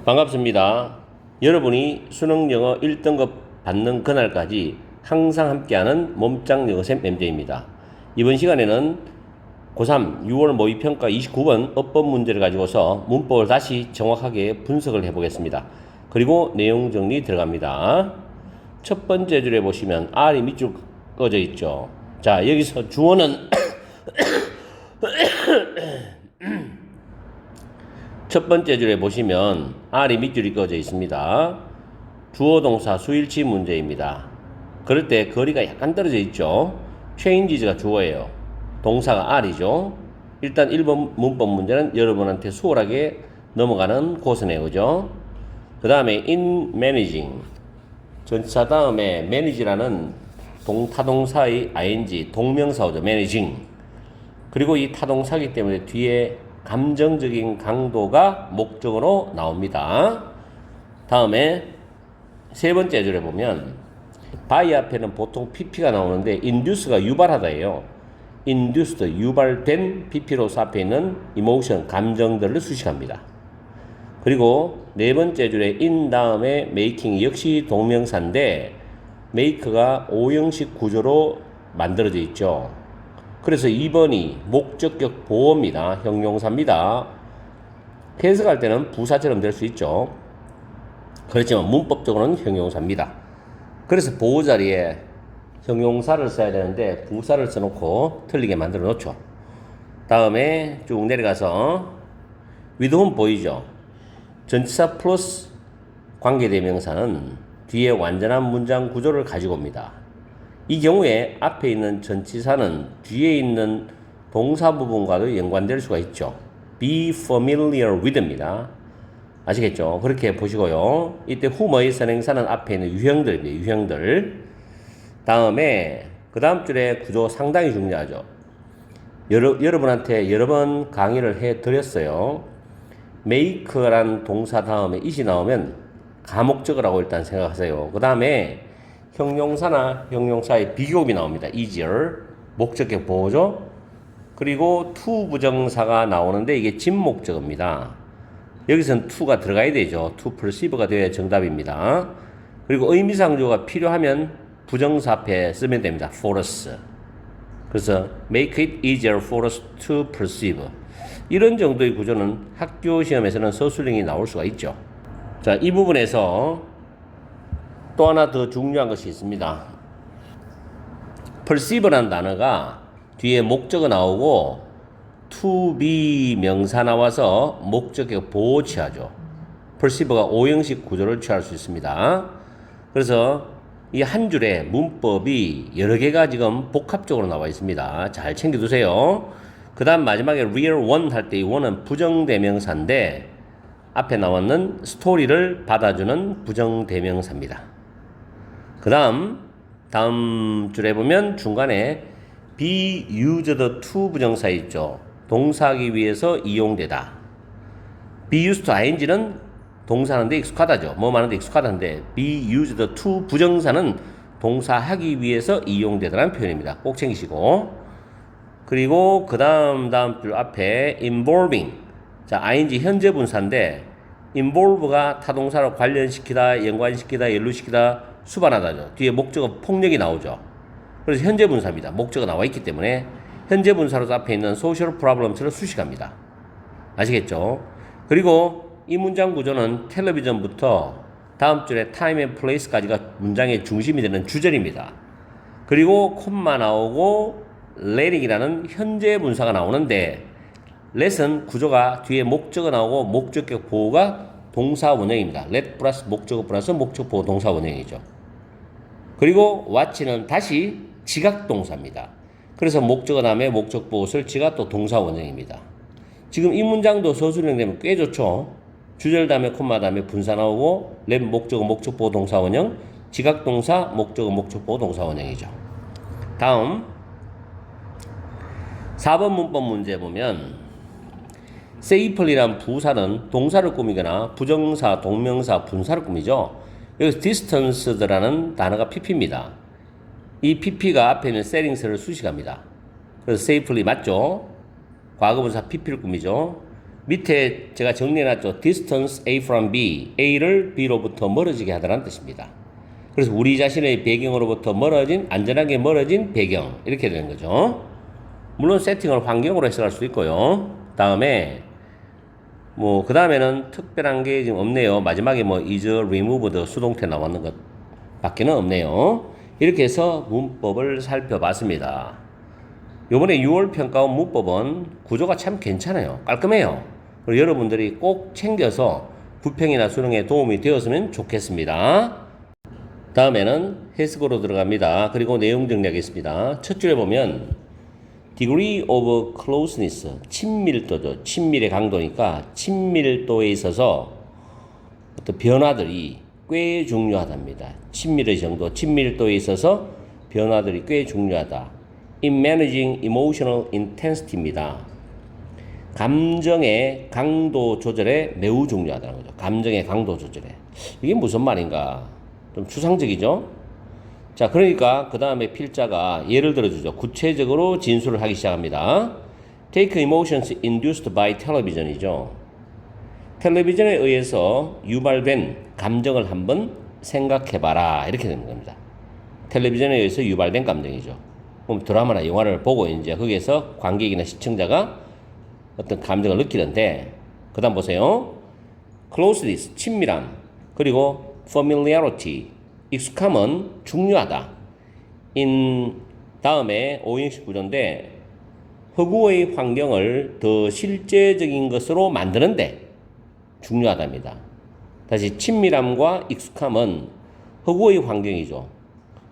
반갑습니다. 여러분이 수능 영어 1등급 받는 그날까지 항상 함께하는 몸짱 영어쌤 MJ입니다. 이번 시간에는 고3 6월 모의평가 29번 어법 문제를 가지고서 문법을 다시 정확하게 분석을 해보겠습니다. 그리고 내용 정리 들어갑니다. 첫 번째 줄에 보시면 R이 밑줄 꺼져 있죠. 자, 여기서 주어는 첫 번째 줄에 보시면 R이 밑줄이 꺼져 있습니다. 주어 동사 수일치 문제입니다. 그럴 때 거리가 약간 떨어져 있죠. changes가 주어예요. 동사가 R이죠. 일단 1번 문법 문제는 여러분한테 수월하게 넘어가는 코스네요. 그죠? 그 다음에 in managing 전치사 다음에 manage라는 타동사의 ing 동명사어죠. managing. 그리고 이 타동사기 때문에 뒤에 감정적인 강도가 목적으로 나옵니다. 다음에 세 번째 줄에 보면 by 앞에는 보통 pp가 나오는데 induce가 유발하다예요. induced 유발된 pp로서 앞에 있는 emotion 감정들을 수식합니다. 그리고 네 번째 줄에 in 다음에 making 역시 동명사인데 make가 오형식 구조로 만들어져 있죠. 그래서 2번이 목적격 보어입니다. 형용사입니다. 해석할 때는 부사처럼 될 수 있죠. 그렇지만 문법적으로는 형용사입니다. 그래서 보어 자리에 형용사를 써야 되는데 부사를 써놓고 틀리게 만들어 놓죠. 다음에 쭉 내려가서 with whom 보이죠. 전치사 플러스 관계대명사는 뒤에 완전한 문장 구조를 가지고 옵니다. 이 경우에 앞에 있는 전치사는 뒤에 있는 동사 부분과도 연관될 수가 있죠. be familiar with입니다. 아시겠죠? 그렇게 보시고요. 이때 whom의 선행사는 앞에 있는 유형들입니다. 유형들. 다음에 그 다음 줄의 구조 상당히 중요하죠. 여러분한테 여러 번 강의를 해드렸어요. make란 동사 다음에 it이 나오면 가목적을 하고 일단 생각하세요. 그 다음에 형용사나 형용사의 비교급이 나옵니다. easier, 목적격 보호죠. 그리고 to 부정사가 나오는데 이게 진목적어입니다. 여기서는 to가 들어가야 되죠. to perceive가 되어야 정답입니다. 그리고 의미상조가 필요하면 부정사 앞에 쓰면 됩니다. for us. 그래서 make it easier for us to perceive. 이런 정도의 구조는 학교 시험에서는 서술형이 나올 수가 있죠. 자, 이 부분에서 또 하나 더 중요한 것이 있습니다. perceive라는 단어가 뒤에 목적어 나오고 to be 명사 나와서 목적격 보호 취하죠. perceive가 오형식 구조를 취할 수 있습니다. 그래서 이 한 줄에 문법이 여러 개가 지금 복합적으로 나와 있습니다. 잘 챙겨두세요. 그 다음 마지막에 real one 할 때 이 one은 부정대명사인데 앞에 나왔는 스토리를 받아주는 부정대명사입니다. 그 다음 줄에 보면 중간에 be used to 부정사 있죠. 동사하기 위해서 이용되다. be used to ing는 동사하는데 익숙하다죠. 뭐 하는데 익숙하다는데 be used to 부정사는 동사하기 위해서 이용되다라는 표현입니다. 꼭 챙기시고. 그리고 그 다음 줄 앞에 involving. 자, ing 현재 분사인데 involve가 타동사로 관련시키다, 연관시키다, 연루시키다, 수반하다죠. 뒤에 목적어 폭력이 나오죠. 그래서 현재 분사입니다. 목적어 나와 있기 때문에 현재 분사로서 앞에 있는 social problems를 수식합니다. 아시겠죠? 그리고 이 문장 구조는 텔레비전부터 다음 줄에 time and place까지가 문장의 중심이 되는 주절입니다. 그리고 콤마 나오고 letting이라는 현재 분사가 나오는데 let은 구조가 뒤에 목적어 나오고 목적격 보호가 동사 원형입니다. let 플러스 목적어 플러스 목적 보호 동사 원형이죠. 그리고 watch는 다시 지각 동사입니다. 그래서 목적어 다음에 목적 보호를 지가 또 동사 원형입니다. 지금 이 문장도 서술형 되면 꽤 좋죠. 주절 다음에 콤마 다음에 분사 나오고 let 목적어 목적 보호 동사 원형, 지각 동사 목적어 목적 보호 동사 원형이죠. 다음 4번 문법 문제 보면 safely란 부사는 동사를 꾸미거나 부정사, 동명사, 분사를 꾸미죠. 여기서 distanced라는 단어가 pp입니다. 이 pp가 앞에 있는 settings를 수식합니다. 그래서 safely 맞죠? 과거분사 pp를 꾸미죠. 밑에 제가 정리해놨죠. distance A from B. A를 B로부터 멀어지게 하다는 뜻입니다. 그래서 우리 자신의 배경으로부터 멀어진, 안전하게 멀어진 배경. 이렇게 되는 거죠. 물론 세팅을 환경으로 해석할 수도 있고요. 다음에, 그 다음에는 특별한 게 지금 없네요. 마지막에 is removed 수동태 나왔는 것 밖에는 없네요. 이렇게 해서 문법을 살펴봤습니다. 요번에 6월 평가원 문법은 구조가 참 괜찮아요. 깔끔해요. 그리고 여러분들이 꼭 챙겨서 부평이나 수능에 도움이 되었으면 좋겠습니다. 다음에는 해석으로 들어갑니다. 그리고 내용 정리하겠습니다. 첫 줄에 보면 degree of closeness, 친밀도죠. 친밀의 강도니까 친밀도에 있어서 어떤 변화들이 꽤 중요하답니다. 친밀의 정도, 친밀도에 있어서 변화들이 꽤 중요하다. In managing emotional intensity입니다. 감정의 강도 조절에 매우 중요하다는 거죠. 감정의 강도 조절에. 이게 무슨 말인가? 좀 추상적이죠? 자, 그러니까 그 다음에 필자가 예를 들어주죠. 구체적으로 진술을 하기 시작합니다. Take emotions induced by television이죠. 텔레비전에 의해서 유발된 감정을 한번 생각해봐라. 이렇게 되는 겁니다. 텔레비전에 의해서 유발된 감정이죠. 그럼 드라마나 영화를 보고 이제 거기에서 관객이나 시청자가 어떤 감정을 느끼는데, 그 다음 보세요. closeness, 친밀함, 그리고 familiarity, 익숙함은 중요하다. in 다음에 오형식 구조인데 허구의 환경을 더 실제적인 것으로 만드는데 중요하답니다. 다시 친밀함과 익숙함은 허구의 환경이죠.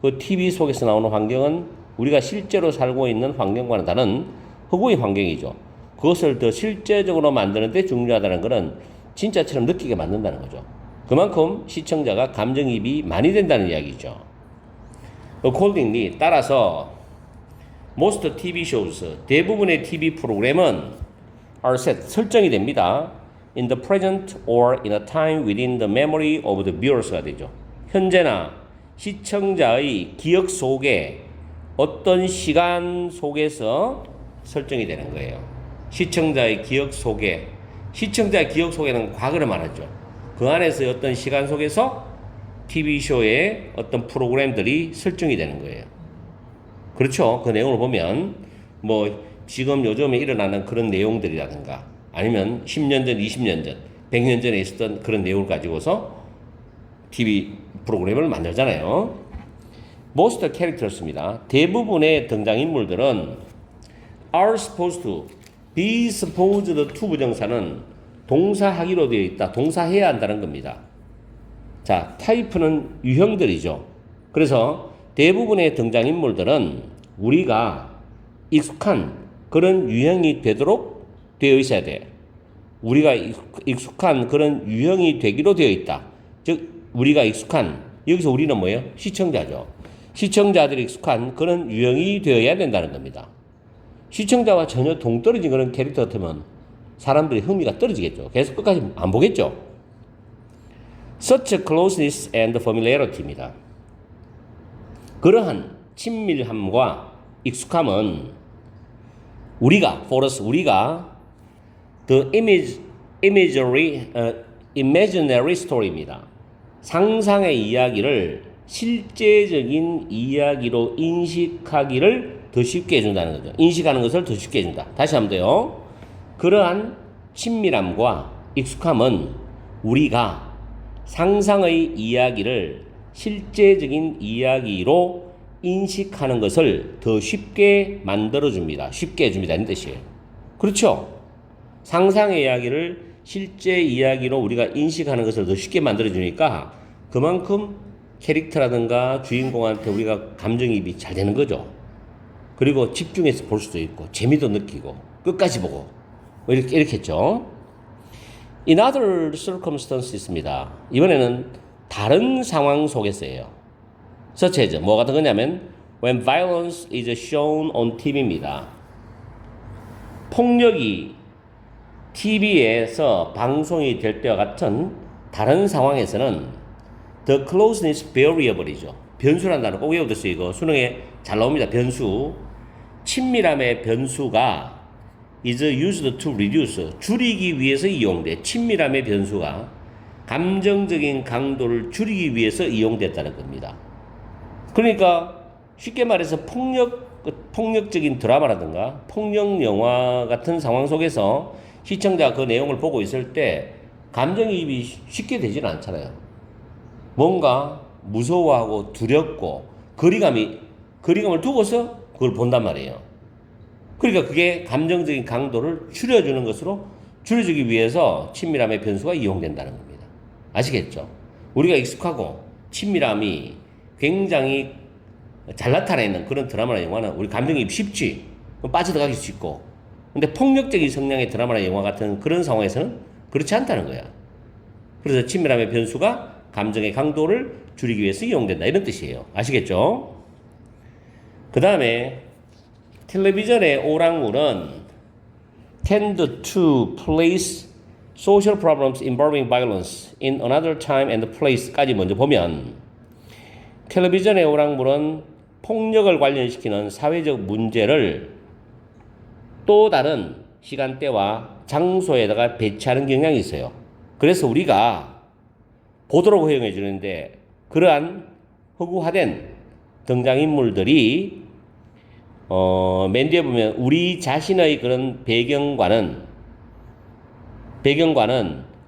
그 TV 속에서 나오는 환경은 우리가 실제로 살고 있는 환경과는 다른 허구의 환경이죠. 그것을 더 실제적으로 만드는데 중요하다는 것은 진짜처럼 느끼게 만든다는 거죠. 그만큼 시청자가 감정이입이 많이 된다는 이야기죠. accordingly, 따라서 most TV shows, 대부분의 TV 프로그램은 are set, 설정이 됩니다. in the present or in a time within the memory of the viewers가 되죠. 현재나 시청자의 기억 속에 어떤 시간 속에서 설정이 되는 거예요. 시청자의 기억 속에, 시청자의 기억 속에는 과거를 말하죠. 그 안에서 어떤 시간 속에서 TV쇼의 어떤 프로그램들이 설정이 되는 거예요. 그렇죠. 그 내용을 보면 지금 요즘에 일어나는 그런 내용들이라든가 아니면 10년 전, 20년 전, 100년 전에 있었던 그런 내용을 가지고서 TV 프로그램을 만들잖아요. Most characters입니다. 대부분의 등장인물들은 are supposed to, be supposed to 부정사는 동사하기로 되어 있다. 동사해야 한다는 겁니다. 자, 타입은 유형들이죠. 그래서 대부분의 등장인물들은 우리가 익숙한 그런 유형이 되도록 되어 있어야 돼. 우리가 익숙한 그런 유형이 되기로 되어 있다. 즉, 우리가 익숙한, 여기서 우리는 뭐예요? 시청자죠. 시청자들이 익숙한 그런 유형이 되어야 된다는 겁니다. 시청자와 전혀 동떨어진 그런 캐릭터 같으면 사람들이 흥미가 떨어지겠죠. 계속 끝까지 안 보겠죠. Such closeness and familiarity입니다. 그러한 친밀함과 익숙함은 우리가, for us, 우리가 the imaginary story입니다. 상상의 이야기를 실제적인 이야기로 인식하기를 더 쉽게 해준다는 거죠. 인식하는 것을 더 쉽게 해준다. 다시 한번 더요. 그러한 친밀함과 익숙함은 우리가 상상의 이야기를 실제적인 이야기로 인식하는 것을 더 쉽게 만들어줍니다. 쉽게 해줍니다. 이런 뜻이에요. 그렇죠? 상상의 이야기를 실제 이야기로 우리가 인식하는 것을 더 쉽게 만들어주니까 그만큼 캐릭터라든가 주인공한테 우리가 감정이입이 잘 되는 거죠. 그리고 집중해서 볼 수도 있고 재미도 느끼고 끝까지 보고 이렇게 했죠. In other circumstances입니다. 이번에는 다른 상황 속에서예요. such as 뭐 같은 거냐면 when violence is shown on TV입니다. 폭력이 TV에서 방송이 될 때와 같은 다른 상황에서는 the closeness variable이죠. 변수라는 단어 꼭 외워두세요. 이거 수능에 잘 나옵니다. 변수. 친밀함의 변수가 is used to reduce 줄이기 위해서 이용돼. 친밀함의 변수가 감정적인 강도를 줄이기 위해서 이용됐다는 겁니다. 그러니까 쉽게 말해서 폭력적인 드라마라든가 폭력 영화 같은 상황 속에서 시청자가 그 내용을 보고 있을 때 감정이입이 쉽게 되지는 않잖아요. 뭔가 무서워하고 두렵고 거리감을 두고서 그걸 본단 말이에요. 그러니까 그게 감정적인 강도를 줄여주기 위해서 친밀함의 변수가 이용된다는 겁니다. 아시겠죠? 우리가 익숙하고 친밀함이 굉장히 잘 나타내는 그런 드라마나 영화는 우리 감정이입 쉽지. 빠져들어가기 쉽고. 근데 폭력적인 성향의 드라마나 영화 같은 그런 상황에서는 그렇지 않다는 거야. 그래서 친밀함의 변수가 감정의 강도를 줄이기 위해서 이용된다. 이런 뜻이에요. 아시겠죠? 그 다음에 텔레비전의 오락물은 tend to place social problems involving violence in another time and place까지 먼저 보면 텔레비전의 오락물은 폭력을 관련시키는 사회적 문제를 또 다른 시간대와 장소에다가 배치하는 경향이 있어요. 그래서 우리가 보도록 허용해 주는데 그러한 허구화된 등장인물들이 맨 뒤에 보면 우리 자신의 그런 배경과는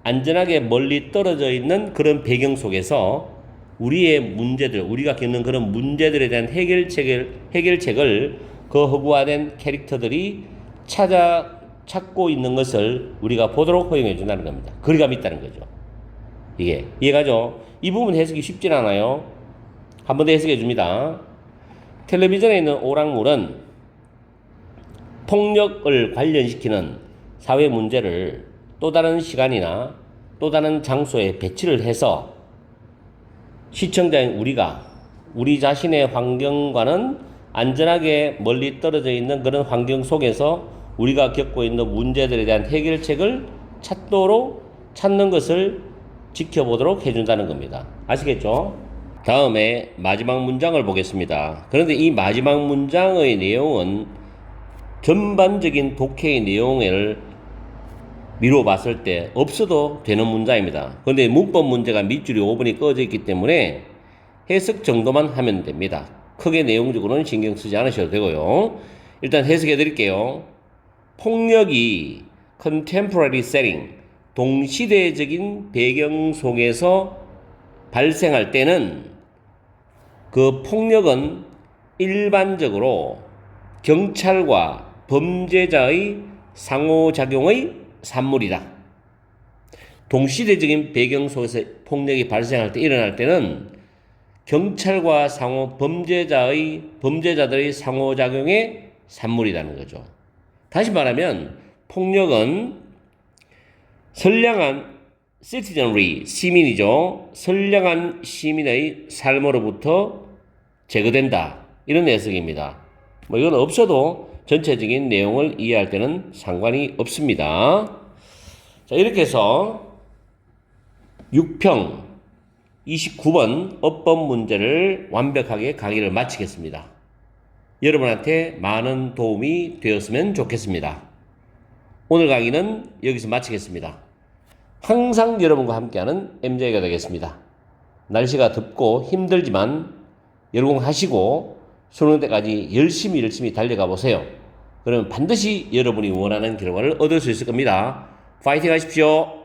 안전하게 멀리 떨어져 있는 그런 배경 속에서 우리의 문제들, 우리가 겪는 그런 문제들에 대한 해결책을 그 허구화된 캐릭터들이 찾고 있는 것을 우리가 보도록 허용해 준다는 겁니다. 거리감이 있다는 거죠. 이게 이해가죠? 이 부분 해석이 쉽진 않아요. 한 번 더 해석해 줍니다. 텔레비전에 있는 오락물은 폭력을 관련시키는 사회 문제를 또 다른 시간이나 또 다른 장소에 배치를 해서 시청자인 우리 자신의 환경과는 안전하게 멀리 떨어져 있는 그런 환경 속에서 우리가 겪고 있는 문제들에 대한 해결책을 찾는 것을 지켜보도록 해준다는 겁니다. 아시겠죠? 다음에 마지막 문장을 보겠습니다. 그런데 이 마지막 문장의 내용은 전반적인 독해의 내용을 미루어 봤을 때 없어도 되는 문장입니다. 그런데 문법 문제가 밑줄이 5번이 꺼져 있기 때문에 해석 정도만 하면 됩니다. 크게 내용적으로는 신경 쓰지 않으셔도 되고요. 일단 해석해 드릴게요. 폭력이 contemporary setting, 동시대적인 배경 속에서 발생할 때는 그 폭력은 일반적으로 경찰과 범죄자의 상호작용의 산물이다. 동시대적인 배경 속에서 폭력이 일어날 때는 경찰과 범죄자들의 상호작용의 산물이라는 거죠. 다시 말하면 폭력은 선량한 citizenry, 시민이죠. 선량한 시민의 삶으로부터 제거된다. 이런 해석입니다. 이건 없어도 전체적인 내용을 이해할 때는 상관이 없습니다. 자, 이렇게 해서 6평 29번 어법 문제를 완벽하게 강의를 마치겠습니다. 여러분한테 많은 도움이 되었으면 좋겠습니다. 오늘 강의는 여기서 마치겠습니다. 항상 여러분과 함께하는 MJ가 되겠습니다. 날씨가 덥고 힘들지만 열공하시고 수능 때까지 열심히 달려가 보세요. 그러면 반드시 여러분이 원하는 결과를 얻을 수 있을 겁니다. 파이팅 하십시오.